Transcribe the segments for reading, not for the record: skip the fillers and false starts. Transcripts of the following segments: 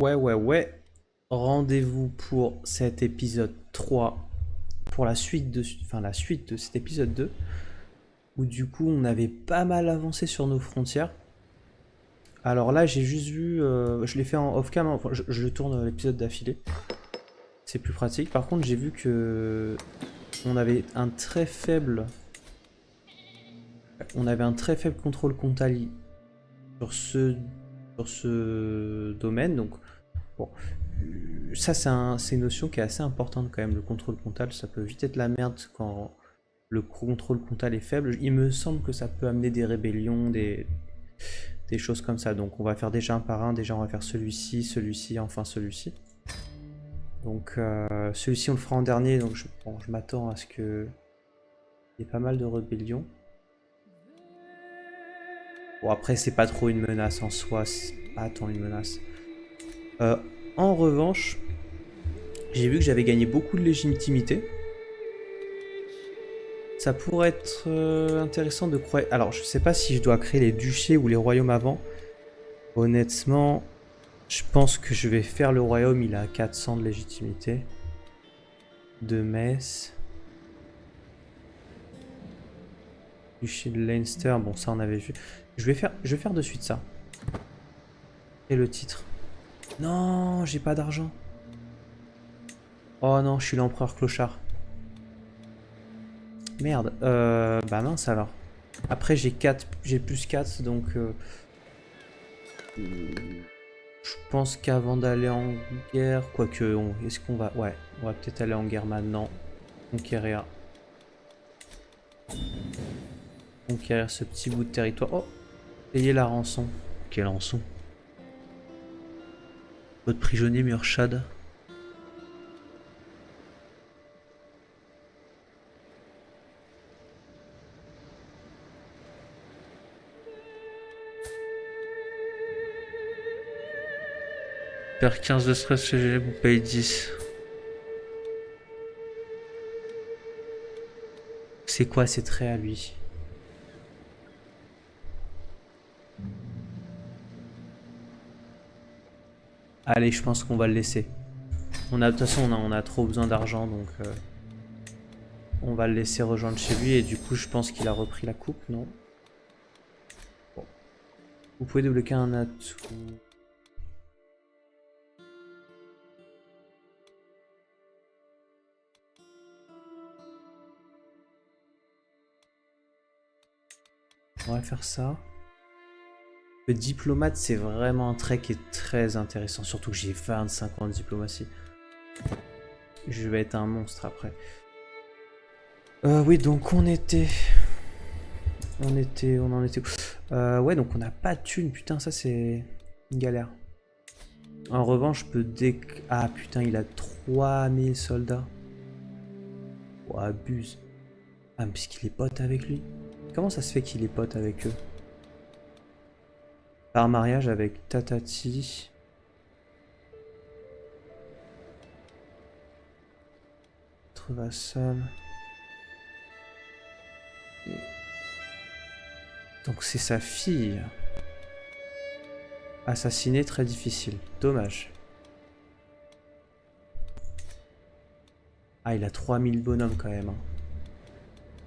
Ouais. Rendez-vous pour cet épisode 3, pour la suite la suite de cet épisode 2, où du coup on avait pas mal avancé sur nos frontières. Alors là, j'ai juste vu, je l'ai fait en off-cam, hein, enfin, je tourne l'épisode d'affilée, c'est plus pratique. Par contre, j'ai vu que on avait un très faible contrôle comptable sur ce domaine, donc bon, ça c'est une notion qui est assez importante quand même, le contrôle comptable, ça peut vite être la merde quand le contrôle comptable est faible. Il me semble que ça peut amener des rébellions, des choses comme ça. Donc on va faire déjà un par un. Déjà on va faire celui-ci, enfin celui-ci. Donc celui-ci on le fera en dernier. Donc je m'attends à ce que il y ait pas mal de rébellions. Bon après c'est pas trop une menace en soi, c'est pas tant une menace. Euh, En revanche, j'ai vu que j'avais gagné beaucoup de légitimité. Ça pourrait être intéressant de croire. Alors je sais pas si je dois créer les duchés ou les royaumes avant. Honnêtement, je pense que je vais faire le royaume, il a 400 de légitimité. De Metz. Duché de Leinster, bon ça on avait vu. Je vais faire de suite ça. Et le titre. Non, j'ai pas d'argent. Oh non, je suis l'empereur clochard. Merde, bah mince alors. Après j'ai plus 4 donc je pense qu'avant d'aller en guerre, quoique, est-ce qu'on va... Ouais, on va peut-être aller en guerre maintenant. Conquérir. Conquérir ce petit bout de territoire. Oh, payer la rançon. Quelle rançon? Votre prisonnier Murchad. Perd 15 de stress, je vous paye 10. C'est quoi ces traits à lui? Allez, je pense qu'on va le laisser. De toute façon, on a trop besoin d'argent, donc on va le laisser rejoindre chez lui. Et du coup, je pense qu'il a repris la coupe, non? Bon. Vous pouvez débloquer un atout. On va faire ça. Le diplomate, c'est vraiment un trait qui est très intéressant. Surtout que j'ai 25 ans de diplomatie. Je vais être un monstre après. Oui, donc on en était où? Ouais, donc on n'a pas de thunes. Putain, ça c'est une galère. En revanche, je peux Ah putain, il a 3000 soldats. Oh, abuse. Ah, mais puisqu'il est pote avec lui. Comment ça se fait qu'il est pote avec eux? Par mariage avec Tatati. Être vassal. Donc c'est sa fille. Assassiné, très difficile. Dommage. Ah, il a 3000 bonhommes quand même, hein.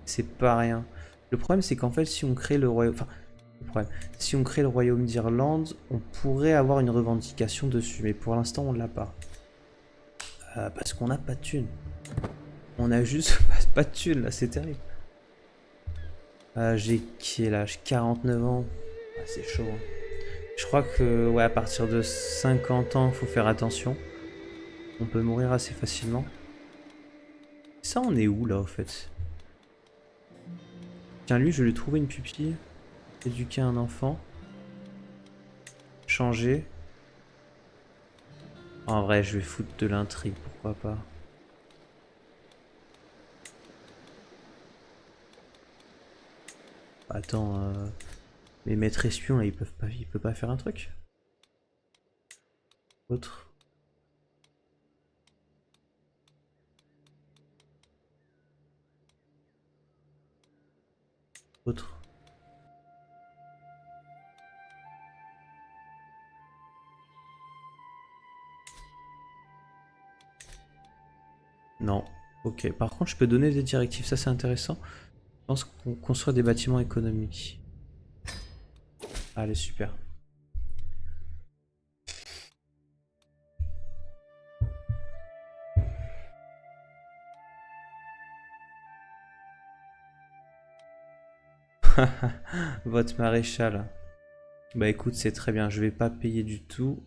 C'est pas rien. Le problème, c'est qu'en fait, si on crée le royaume... Enfin, le problème, si on crée le royaume d'Irlande, on pourrait avoir une revendication dessus. Mais pour l'instant, on l'a pas. Parce qu'on n'a pas de thunes. On a juste pas de thunes, là, c'est terrible. J'ai quel âge? 49 ans. Ah, c'est chaud, hein. Je crois que, ouais, à partir de 50 ans, faut faire attention. On peut mourir assez facilement. Ça, on est où, là, au fait? Tiens, lui, je lui ai trouvé une pupille. Éduquer un enfant. Changer. En vrai, je vais foutre de l'intrigue, pourquoi pas. Attends, mes maîtres espions, là, ils peuvent pas faire un truc? Autre. Autre. Non. Ok. Par contre, je peux donner des directives. Ça, c'est intéressant. Je pense qu'on construit des bâtiments économiques. Allez, super. Votre maréchal. Bah écoute, c'est très bien. Je vais pas payer du tout.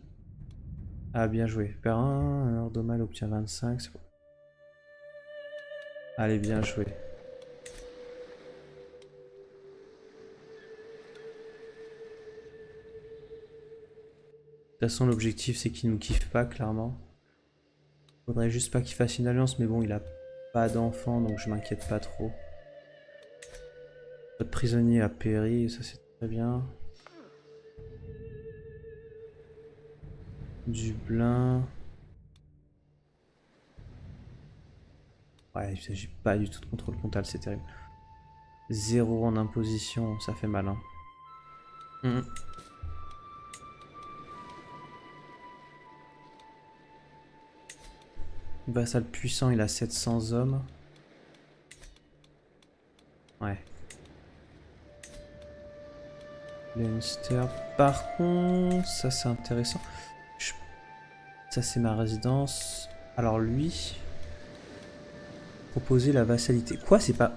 Ah, bien joué. Perd 1, Ordomal obtient 25. C'est bon. Allez, bien joué. De toute façon, l'objectif, c'est qu'il nous kiffe pas, clairement. Faudrait juste pas qu'il fasse une alliance, mais bon, il a pas d'enfant, donc je m'inquiète pas trop. Votre prisonnier a péri, ça c'est très bien. Dublin. Ouais, il s'agit pas du tout de contrôle comptable, c'est terrible. 0 en imposition, ça fait mal, hein. Vassal puissant, il a 700 hommes. Ouais. Leinster. Par contre, ça c'est intéressant. Ça c'est ma résidence. Alors lui... Proposer la vassalité. Quoi, c'est pas...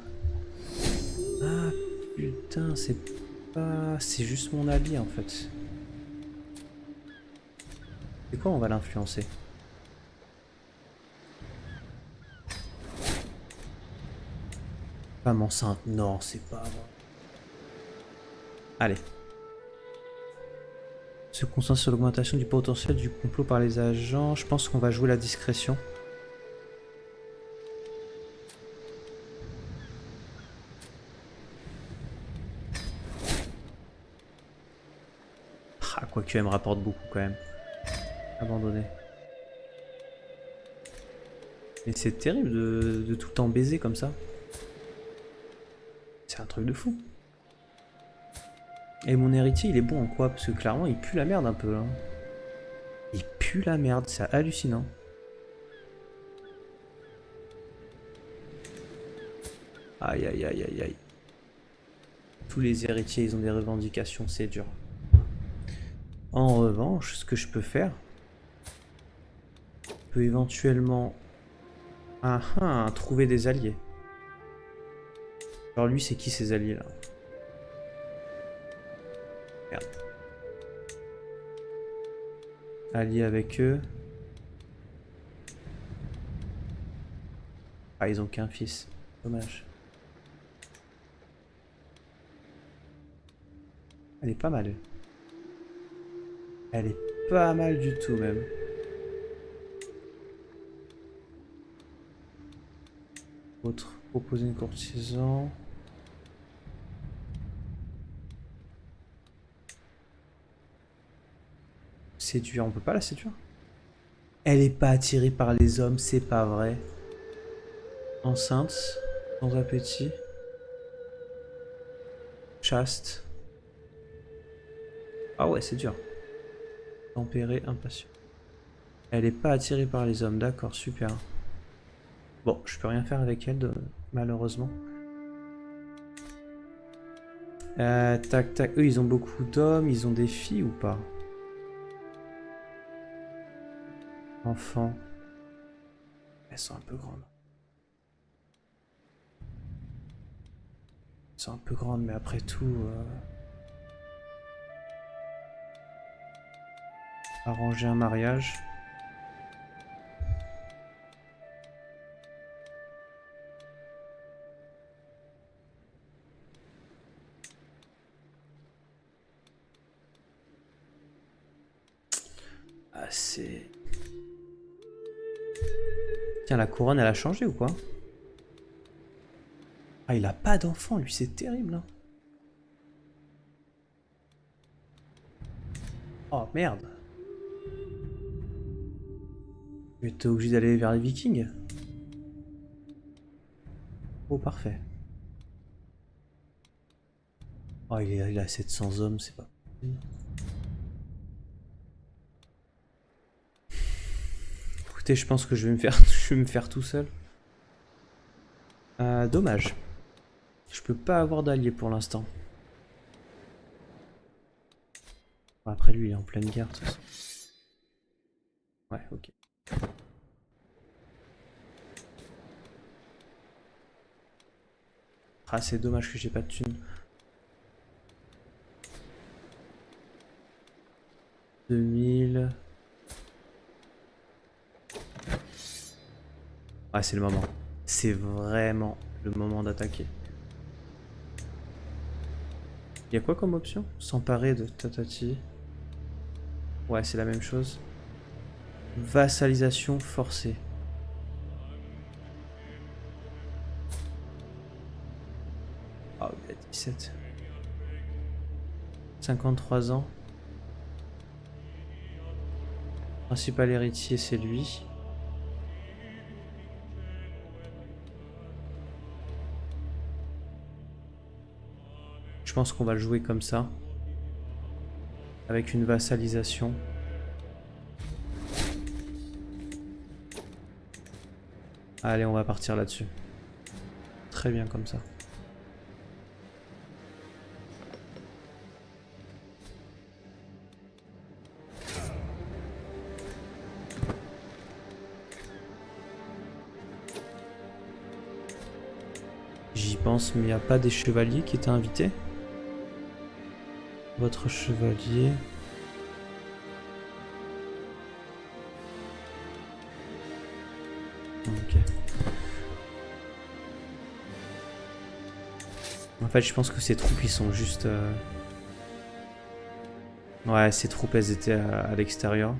Ah putain, c'est pas... C'est juste mon allié en fait. C'est quoi, on va l'influencer? Femme enceinte. Non, c'est pas vrai. Allez. Se concentrer sur l'augmentation du potentiel du complot par les agents. Je pense qu'on va jouer la discrétion. Ah, quoique elle me rapporte beaucoup quand même. Abandonné. Mais c'est terrible de tout le temps baiser comme ça. C'est un truc de fou. Et mon héritier, il est bon en quoi? Parce que clairement, il pue la merde un peu. Hein. Il pue la merde, c'est hallucinant. Aïe aïe aïe aïe aïe. Tous les héritiers, ils ont des revendications, c'est dur. En revanche, ce que je peux faire, je peux éventuellement trouver des alliés. Alors lui, c'est qui ces alliés là? Merde. Alliés avec eux. Ah, ils ont qu'un fils. Dommage. Elle est pas mal. Elle est pas mal du tout même. Autre, proposer une courtisan. Séduire, on peut pas la séduire? Elle est pas attirée par les hommes, c'est pas vrai. Enceinte, sans appétit. Chaste. Ah ouais, c'est dur. Tempérée, impatient. Elle est pas attirée par les hommes, d'accord, super. Bon, je peux rien faire avec elle, malheureusement. Tac, tac. Eux, ils ont beaucoup d'hommes, ils ont des filles ou pas? Enfants. Elles sont un peu grandes. Elles sont un peu grandes, mais après tout... Arranger un mariage. Ah, c'est... Tiens, la couronne, elle a changé ou quoi? Ah, il a pas d'enfant, lui, c'est terrible. Hein. Oh, merde. Je vais être obligé d'aller vers les Vikings. Oh, parfait. Oh, il a 700 hommes, c'est pas... Écoutez, je pense que je vais me faire, je vais me faire tout seul. Dommage. Je peux pas avoir d'allié pour l'instant. Bon, après lui il est en pleine guerre de toute façon. Ouais, ok. Ah, c'est dommage que j'ai pas de thunes. 2000. Ah, c'est le moment. C'est vraiment le moment d'attaquer. Il y a quoi comme option? S'emparer de Tatati. Ouais, c'est la même chose. Vassalisation forcée. Ah, il a 17. 53 ans. Principal héritier, c'est lui. Je pense qu'on va le jouer comme ça. Avec une vassalisation. Allez, on va partir là-dessus. Très bien comme ça. J'y pense, mais il n'y a pas des chevaliers qui étaient invités? Votre chevalier... Ok. En fait, je pense que ces troupes, ils sont juste... Ouais, ces troupes, elles étaient à l'extérieur.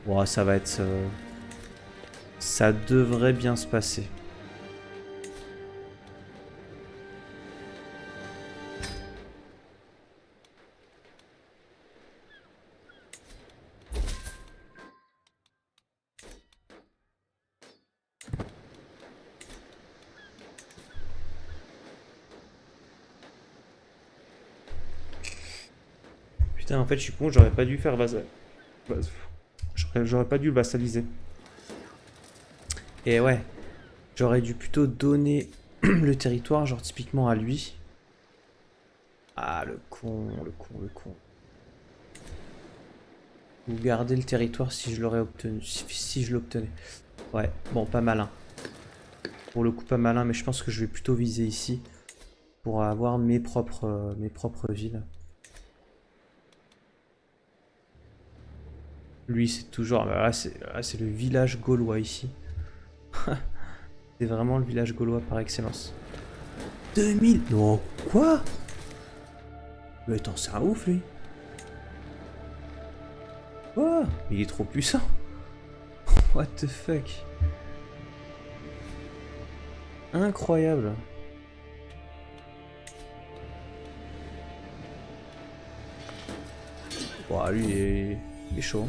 Bon, ça va être... Ça devrait bien se passer. Putain, en fait, je suis con, j'aurais pas dû faire vassal. J'aurais pas dû le vassaliser. Et ouais, j'aurais dû plutôt donner le territoire, genre typiquement à lui. Ah, le con, le con, le con. Ou garder le territoire si je l'aurais obtenu, si je l'obtenais. Ouais, bon, pas malin. Pour le coup, pas malin, mais je pense que je vais plutôt viser ici pour avoir mes propres villes. Lui, c'est toujours... Là, c'est le village gaulois ici. C'est vraiment le village gaulois par excellence. 2000. Non, quoi? Mais attends, c'est un ouf, lui. Quoi? Il est trop puissant. What the fuck? Incroyable. Bon, lui, il est chaud.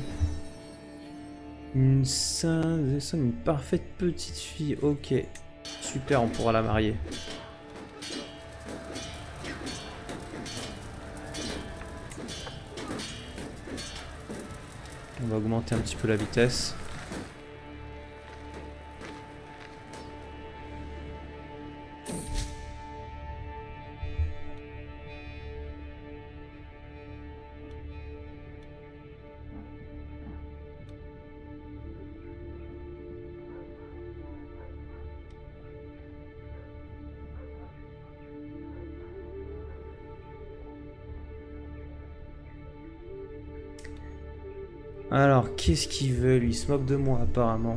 Une une parfaite petite fille. Ok. Super, on pourra la marier. On va augmenter un petit peu la vitesse. Alors, qu'est-ce qu'il veut, lui? Il se moque de moi, apparemment.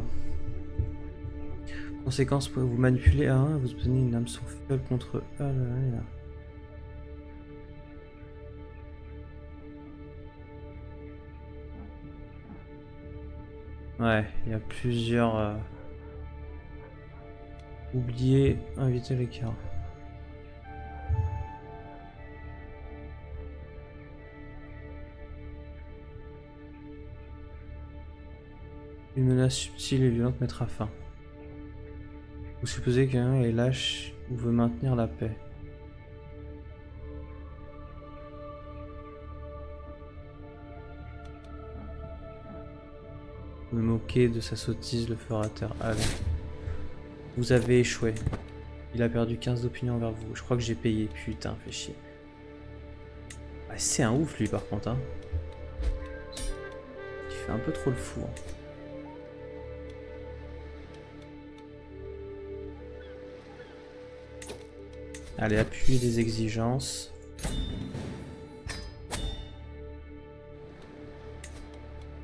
Conséquence, pour vous manipuler à 1, vous obtenez une hameçon faible contre eux. Ah là là là. Ouais, il y a plusieurs... Oubliez, inviter l'écart. Une menace subtile et violente mettra fin. Vous supposez qu'un est lâche ou veut maintenir la paix. Me moquer de sa sottise le fera taire. Allez. Vous avez échoué. Il a perdu 15 d'opinion envers vous. Je crois que j'ai payé. Putain, fait chier. Ah, c'est un ouf lui par contre. Hein. Il fait un peu trop le fou. Hein. Allez, appuyer des exigences.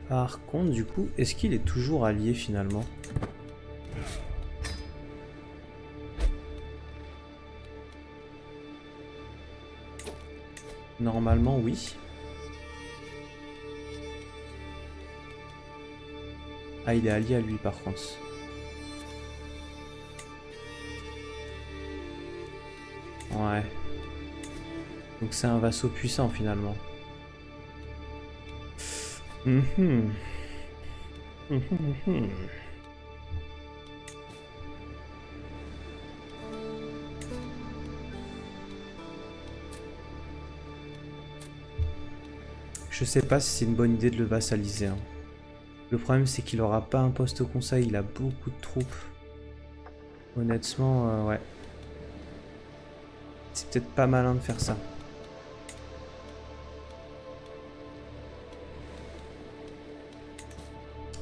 Par contre, du coup, est-ce qu'il est toujours allié finalement? Normalement, oui. Ah, il est allié à lui par contre. Ouais. Donc c'est un vassau puissant finalement. Mhm. Mhm. Je sais pas si c'est une bonne idée de le vassaliser. Hein. Le problème c'est qu'il aura pas un poste au conseil, il a beaucoup de troupes. Honnêtement, ouais. C'est peut-être pas malin de faire ça.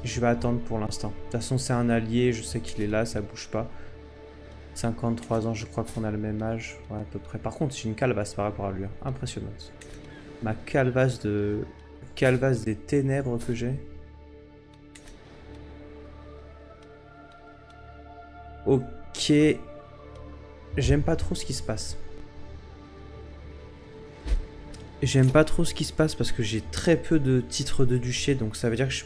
Je vais attendre pour l'instant. De toute façon c'est un allié, je sais qu'il est là, ça bouge pas. 53 ans, je crois qu'on a le même âge. Ouais, à peu près. Par contre, j'ai une calvasse par rapport à lui. Hein. Impressionnante. Ma calvasse de... Calvasse des ténèbres que j'ai. Ok. J'aime pas trop ce qui se passe. J'aime pas trop ce qui se passe parce que j'ai très peu de titres de duché, donc ça veut dire que je...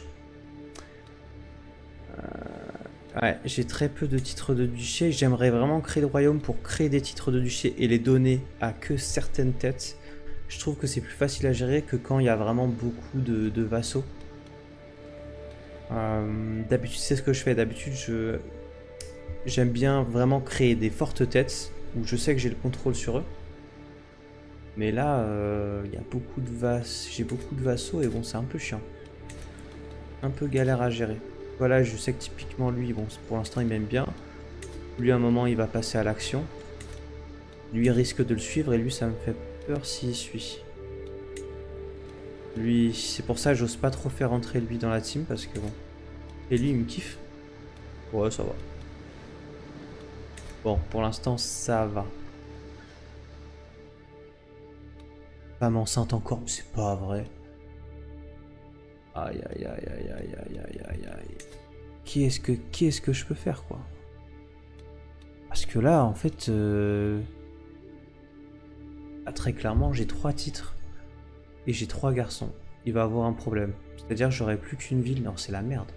Ouais, j'ai très peu de titres de duché. J'aimerais vraiment créer le royaume pour créer des titres de duché et les donner à que certaines têtes. Je trouve que c'est plus facile à gérer que quand il y a vraiment beaucoup de vassaux. D'habitude, c'est ce que je fais. D'habitude, j'aime bien vraiment créer des fortes têtes où je sais que j'ai le contrôle sur eux. Mais là, il y a beaucoup de j'ai beaucoup de vassaux et bon, c'est un peu chiant. Un peu galère à gérer. Voilà, je sais que typiquement lui, bon, pour l'instant, il m'aime bien. Lui, à un moment, il va passer à l'action. Lui, il risque de le suivre et lui, ça me fait peur s'il suit. Lui, c'est pour ça que j'ose pas trop faire entrer lui dans la team parce que bon. Et lui, il me kiffe. Ouais, ça va. Bon, pour l'instant, ça va. Femme enceinte encore, mais c'est pas vrai. Aïe aïe aïe aïe aïe aïe aïe aïe aïe. Qu'est-ce que je peux faire quoi? Parce que là, en fait, ah, très clairement, j'ai 3 titres et j'ai 3 garçons. Il va avoir un problème. C'est-à-dire que j'aurai plus qu'une ville. Non, c'est la merde.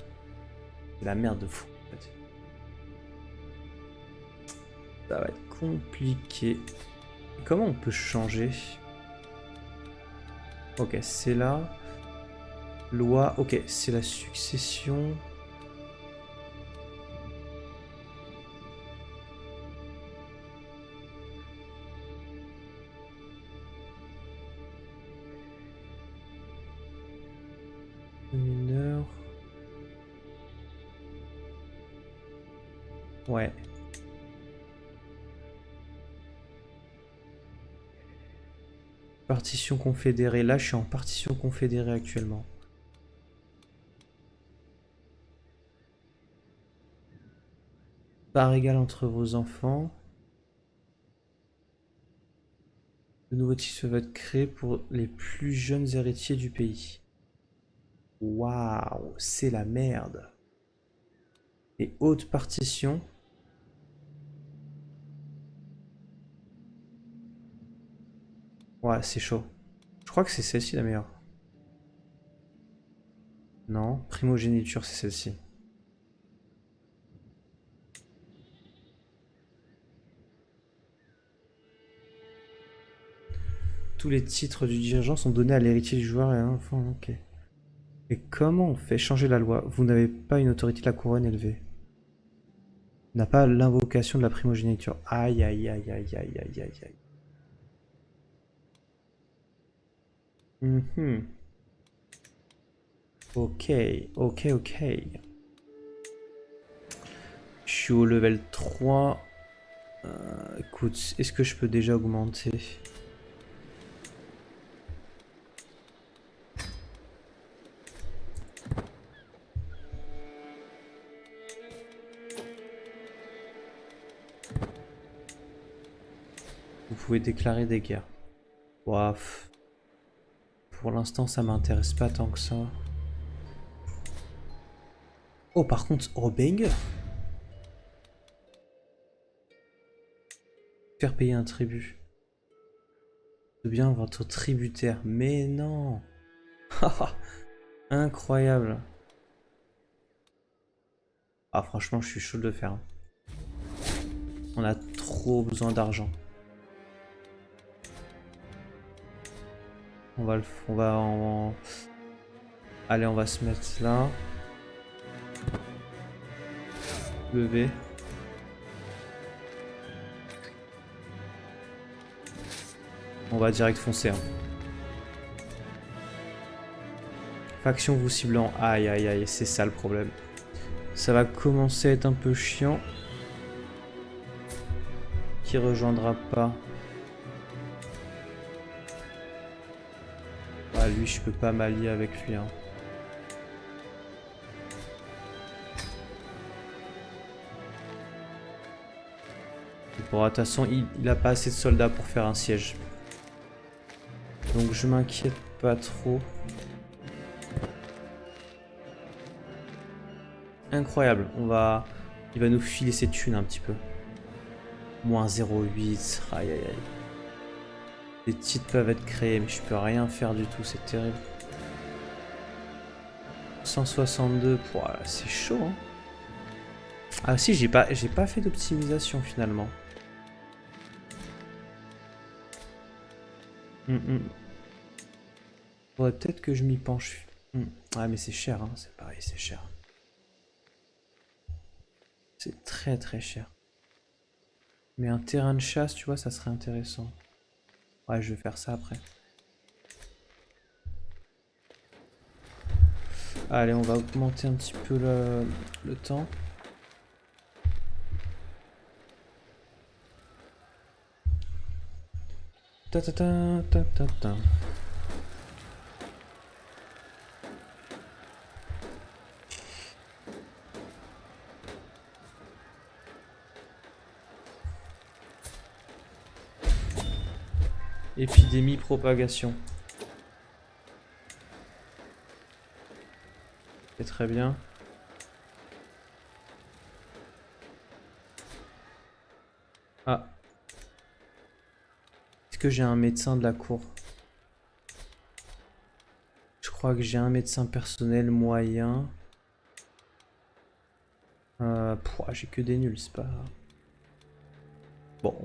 C'est la merde de fou. En fait. Ça va être compliqué. Comment on peut changer? Ok, c'est là. Loi. Ok, c'est la succession. Mineur. Ouais. Partition confédérée. Là, je suis en partition confédérée actuellement. Part égale entre vos enfants. De nouveaux titres peuvent être créés pour les plus jeunes héritiers du pays. Waouh, c'est la merde. Et haute partition. Ouais, c'est chaud. Je crois que c'est celle-ci la meilleure. Non, primogéniture, c'est celle-ci. Tous les titres du dirigeant sont donnés à l'héritier du joueur et à l'enfant. Ok. Et comment on fait changer la loi? Vous n'avez pas une autorité de la couronne élevée. N'a pas l'invocation de la primogéniture. Aïe aïe aïe aïe aïe aïe aïe aïe. Mhm. Ok, ok, ok. Je suis au level 3. Écoute, est-ce que je peux déjà augmenter? Vous pouvez déclarer des guerres. Waf. Pour l'instant, ça m'intéresse pas tant que ça. Oh, par contre, oh banger. Faire payer un tribut. De bien votre tributaire. Mais non. Incroyable. Ah, franchement, je suis chaud de le faire. On a trop besoin d'argent. Allez, on va se mettre là. Lever. On va direct foncer. Hein. Faction vous ciblant. Aïe, aïe, aïe, c'est ça le problème. Ça va commencer à être un peu chiant. Qui rejoindra pas. Ah, lui, je peux pas m'allier avec lui. Hein. Bon, de toute façon, il a pas assez de soldats pour faire un siège. Donc je m'inquiète pas trop. Incroyable, il va nous filer ses thunes un petit peu. Moins 0,8, aïe aïe aïe. Les titres peuvent être créés, mais je peux rien faire du tout, c'est terrible. 162, voilà, c'est chaud. Hein. Ah si, j'ai pas fait d'optimisation finalement. Faudrait peut-être que je m'y penche. Ah mais c'est cher, hein, c'est pareil, c'est cher. C'est très très cher. Mais un terrain de chasse, tu vois, ça serait intéressant. Ouais, je vais faire ça après. Allez, on va augmenter un petit peu le temps. Ta ta ta ta ta ta. Épidémie, propagation. C'est très bien. Ah. Est-ce que j'ai un médecin de la cour? Je crois que j'ai un médecin personnel moyen. J'ai que des nuls, c'est pas... Bon,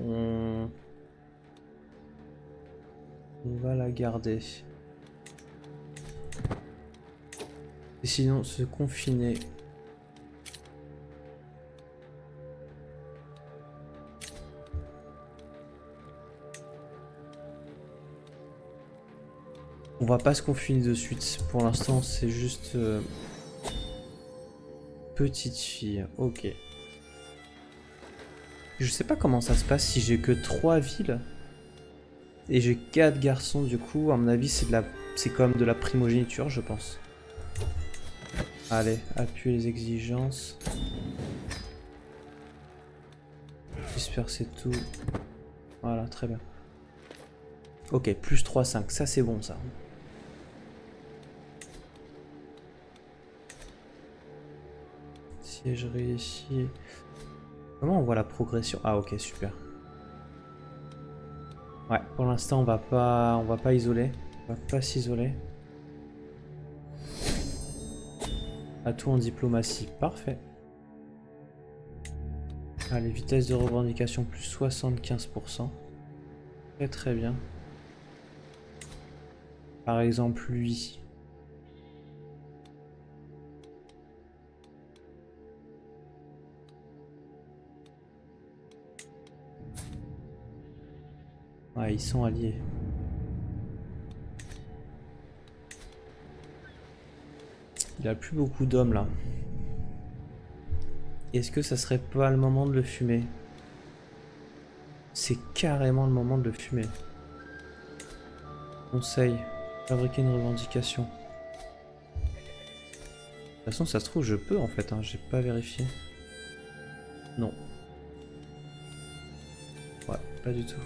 on va la garder. Et sinon, se confiner. On va pas se confiner de suite. Pour l'instant, c'est juste... petite fille. Ok. Je sais pas comment ça se passe si j'ai que 3 villes. Et j'ai 4 garçons, du coup, à mon avis, c'est comme de la primogéniture, je pense. Allez, appuyer les exigences. Disperser tout. Voilà, très bien. Ok, plus 3, 5. Ça, c'est bon, ça. Siègerie ici. Comment on voit la progression? Ah, ok, super. Ouais, pour l'instant, on va pas isoler. On va pas s'isoler. Atout en diplomatie, parfait. Allez, vitesse de revendication plus 75%. Très très bien. Par exemple, lui. Ouais, ils sont alliés. Il a plus beaucoup d'hommes là. Est-ce que ça serait pas le moment de le fumer? C'est carrément le moment de le fumer. Conseil, fabriquer une revendication. De toute façon, ça se trouve, je peux en fait, hein, j'ai pas vérifié. Non. Ouais, pas du tout.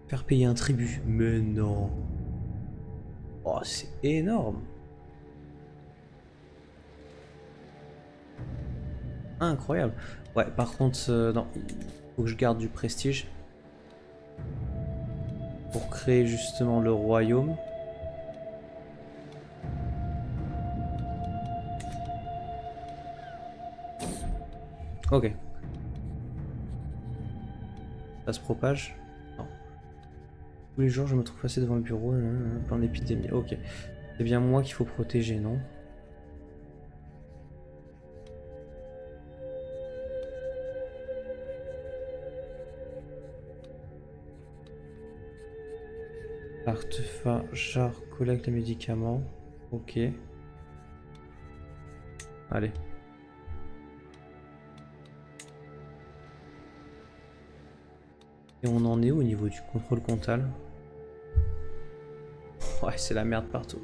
Faire payer un tribut. Mais non. Oh, c'est énorme. Incroyable. Ouais, par contre, non. Faut que je garde du prestige. Pour créer justement le royaume. Ok. Ça se propage? Non. Tous les jours, je me trouve passé devant le bureau, plein d'épidémies. Ok. C'est bien moi qu'il faut protéger, non? Artefact, collecte les médicaments. Ok. Allez. Et on en est où au niveau du contrôle comptable? Ouais, c'est la merde partout.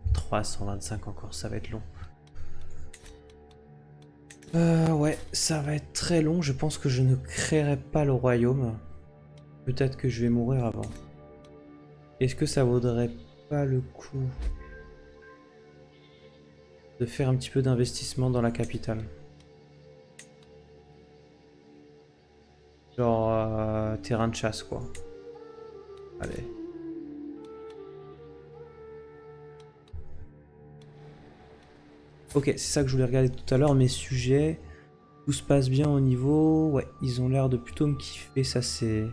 « 325 encore, ça va être long. Ouais, ça va être très long. Je pense que je ne créerai pas le royaume. Peut-être que je vais mourir avant. Est-ce que ça vaudrait pas le coup de faire un petit peu d'investissement dans la capitale? Genre terrain de chasse quoi. Allez. Ok, c'est ça que je voulais regarder tout à l'heure, mes sujets. Tout se passe bien au niveau. Ouais, ils ont l'air de plutôt me kiffer, ça c'est...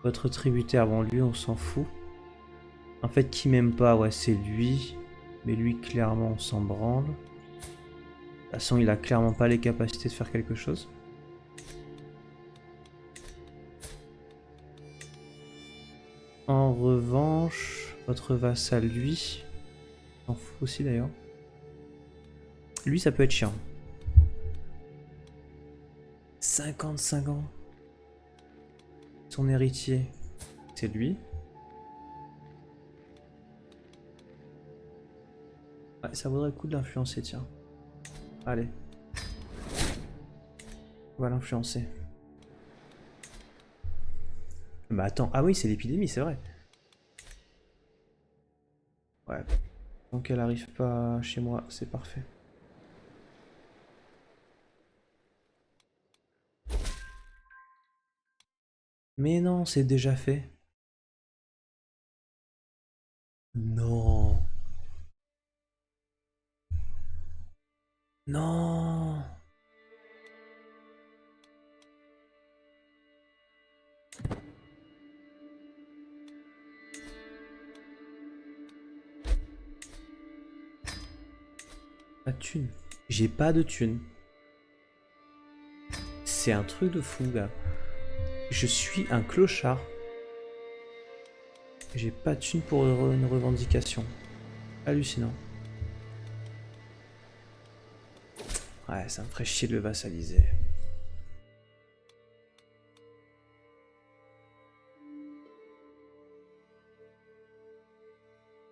Votre tributaire, bon lui on s'en fout. En fait, qui m'aime pas, ouais c'est lui. Mais lui clairement on s'en branle. De toute façon, il a clairement pas les capacités de faire quelque chose. En revanche, votre vassal, lui, s'en fout aussi d'ailleurs. Lui, ça peut être chiant. 55 ans. Son héritier, c'est lui. Ouais, ça vaudrait le coup de l'influencer, tiens. Allez. On va l'influencer. Mais attends, ah oui, c'est l'épidémie, c'est vrai. Ouais. Donc elle arrive pas chez moi, c'est parfait. Mais non, c'est déjà fait. Non. Non. Pas de thune. J'ai pas de thune. C'est un truc de fou, gars. Je suis un clochard. J'ai pas de thune pour une revendication. Hallucinant. Ouais, ça me ferait chier de le vassaliser.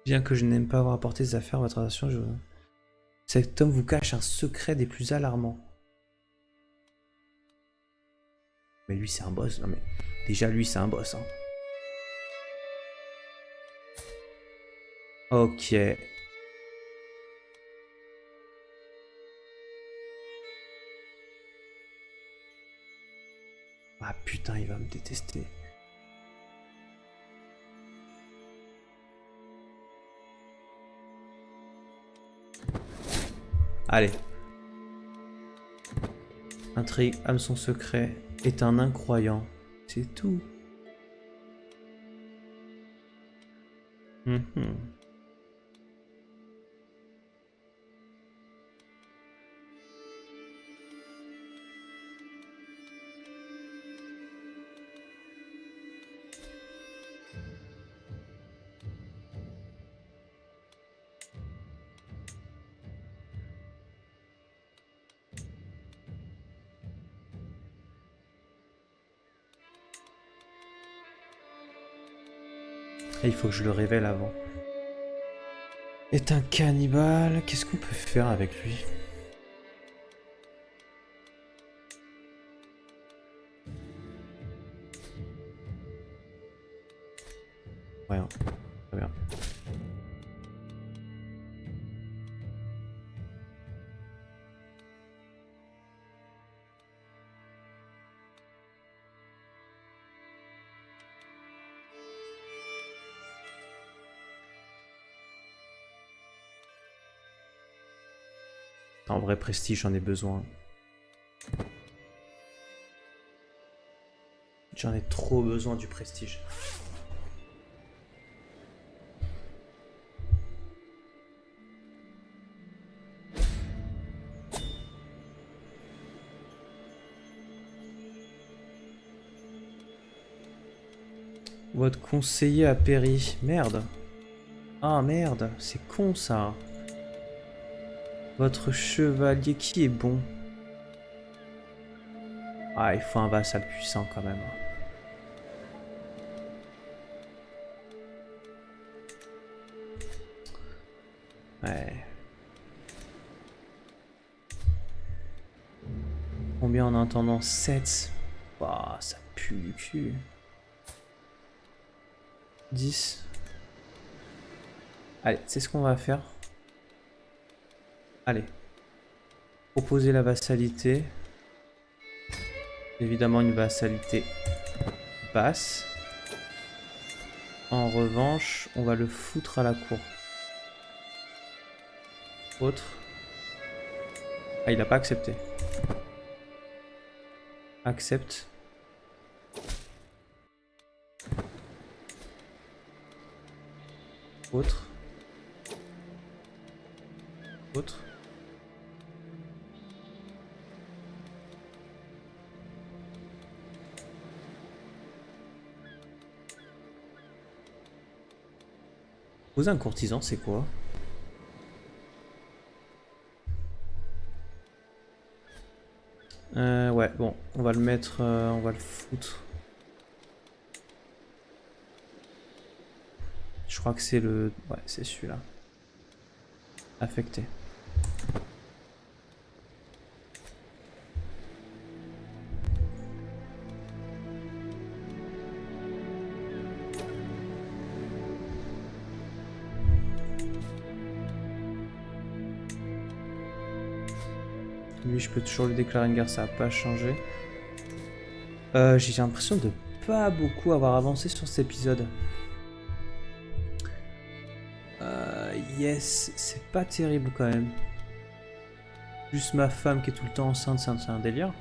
Bien que je n'aime pas avoir apporté des affaires à votre attention, cet homme vous cache un secret des plus alarmants. Mais lui, c'est un boss. Non mais, déjà, lui, c'est un boss. Hein. Ok. Ah putain, il va me détester. Allez. Intrigue, hameçon secret, est un incroyant. C'est tout. Mhm. Et il faut que je le révèle avant. Est un cannibale. Qu'est-ce qu'on peut faire avec lui? Rien. Très bien. En vrai prestige, j'en ai besoin. J'en ai trop besoin du prestige. Votre conseiller a péri. Merde. Ah merde, c'est con ça. Votre chevalier qui est bon. Ah, il faut un vassal puissant quand même. Ouais. Combien en attendant 7. Bah, ça pue du cul. 10. Allez, c'est ce qu'on va faire. Allez. Proposer la vassalité. Évidemment une vassalité basse. En revanche, on va le foutre à la cour. Autre. Ah, il n'a pas accepté. Accepte. Autre. Autre. Poser un courtisan, c'est quoi? Ouais, bon, on va le mettre, on va le foutre. Je crois que c'est le... Ouais, c'est celui-là. Affecté. Lui, je peux toujours lui déclarer une guerre, ça n'a pas changé. J'ai l'impression de pas beaucoup avoir avancé sur cet épisode. Yes, c'est pas terrible quand même. Juste ma femme qui est tout le temps enceinte, c'est un délire.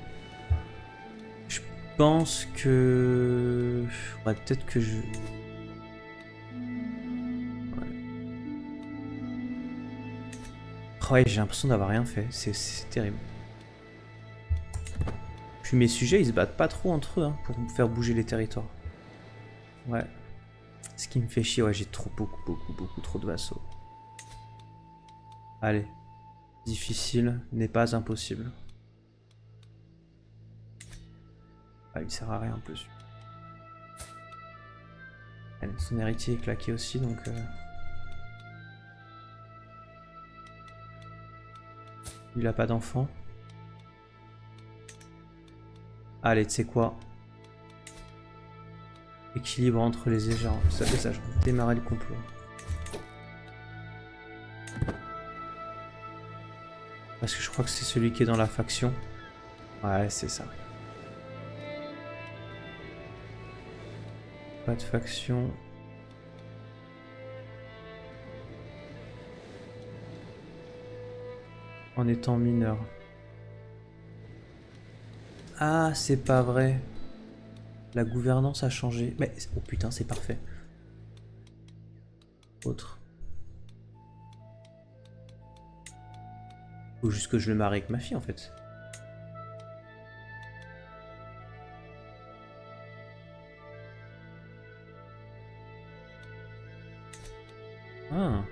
Je pense que... Ouais, peut-être que je... Ouais, j'ai l'impression d'avoir rien fait, c'est terrible. Puis mes sujets, ils se battent pas trop entre eux hein, pour me faire bouger les territoires. Ouais. Ce qui me fait chier, ouais, j'ai trop, beaucoup trop de vassaux. Allez. Difficile n'est pas impossible. Ah, il sert à rien en plus. Allez, son héritier est claqué aussi, donc... Il a pas d'enfant. Allez, tu sais quoi? Équilibre entre les agents. Ça fait ça, démarrer le complot. Parce que je crois que c'est celui qui est dans la faction. Ouais, c'est ça. Pas de faction. En étant mineur. Ah, c'est pas vrai. La gouvernance a changé. Mais, oh putain, c'est parfait. Autre. Faut juste que je le marie avec ma fille, en fait. Ah.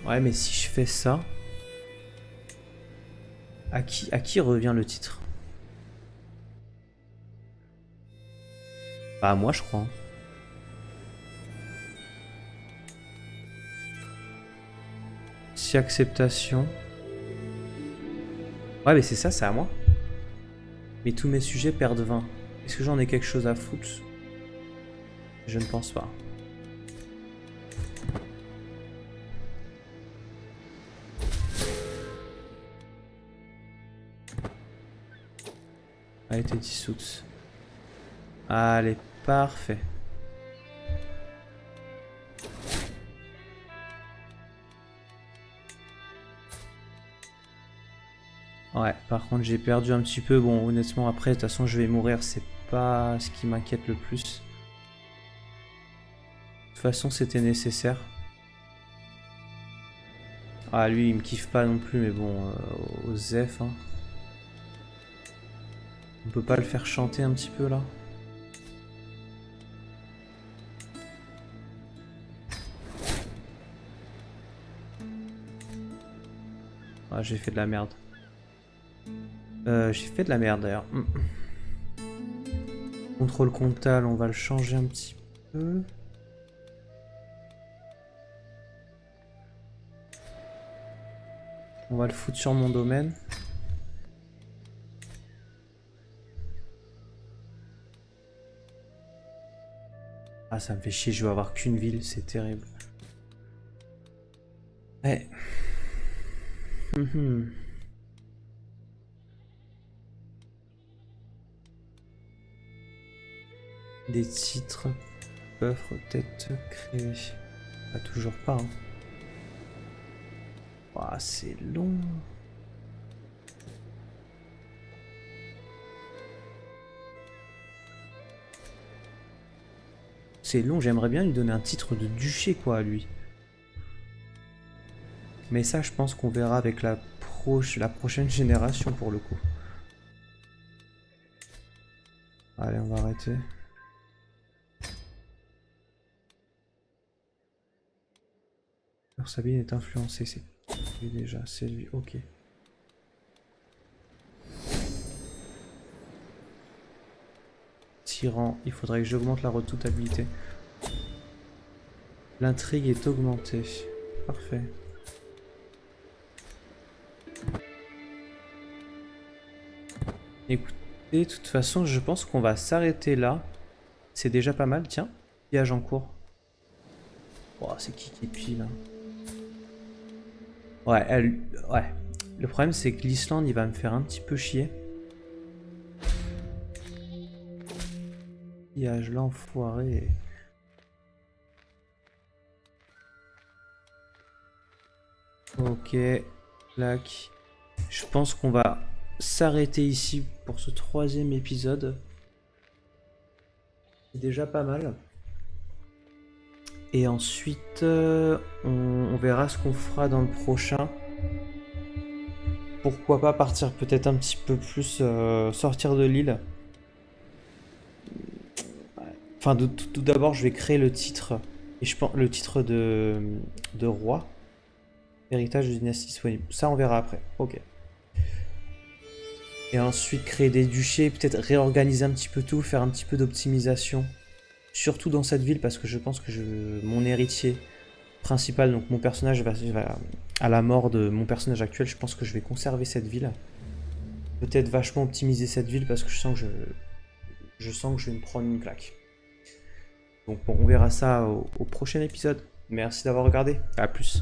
Ouais, mais si je fais ça, à qui revient le titre? Bah, à moi, je crois. Hein. Si acceptation. Ouais, mais c'est ça, c'est à moi. Mais tous mes sujets perdent 20. Est-ce que j'en ai quelque chose à foutre? Je ne pense pas. A été dissoute. Allez, parfait. Ouais, par contre j'ai perdu un petit peu. Bon, honnêtement, après, de toute façon, je vais mourir. C'est pas ce qui m'inquiète le plus. De toute façon, c'était nécessaire. Ah, lui, il me kiffe pas non plus, mais bon, Osef, hein. On peut pas le faire chanter un petit peu, là? Ah, j'ai fait de la merde. J'ai fait de la merde, d'ailleurs. Contrôle comptable, on va le changer un petit peu. On va le foutre sur mon domaine. Ah, ça me fait chier, je vais avoir qu'une ville, c'est terrible. Ouais. Des titres peuvent peut-être créer. Pas toujours pas. Hein. Ouah, c'est long. C'est long, j'aimerais bien lui donner un titre de duché, quoi, à lui. Mais ça, je pense qu'on verra avec la prochaine génération, pour le coup. Allez, on va arrêter. Alors, Sabine est influencée, c'est lui déjà, c'est lui, ok. Tyran, il faudrait que j'augmente la redoutabilité. L'intrigue est augmentée. Parfait. Écoutez, de toute façon, je pense qu'on va s'arrêter là. C'est déjà pas mal, tiens. Pillage en cours. Oh, c'est qui pille, là? Ouais, ouais. Le problème, c'est que l'Islande, il va me faire un petit peu chier. Pillage, l'enfoiré. Ok, clac. Je pense qu'on va s'arrêter ici pour ce 3e épisode. C'est déjà pas mal. Et ensuite, on verra ce qu'on fera dans le prochain. Pourquoi pas partir peut-être un petit peu plus, sortir de l'île. Enfin, tout d'abord, je vais créer le titre. Et je pense le titre de roi. Héritage de dynastie disponible. Ça, on verra après. Ok. Et ensuite, créer des duchés. Peut-être réorganiser un petit peu tout. Faire un petit peu d'optimisation. Surtout dans cette ville, parce que je pense que mon héritier principal, donc mon personnage va, à la mort de mon personnage actuel, je pense que je vais conserver cette ville. Peut-être vachement optimiser cette ville, parce que je sens que je vais me prendre une claque. Donc bon, on verra ça au prochain épisode. Merci d'avoir regardé. À plus.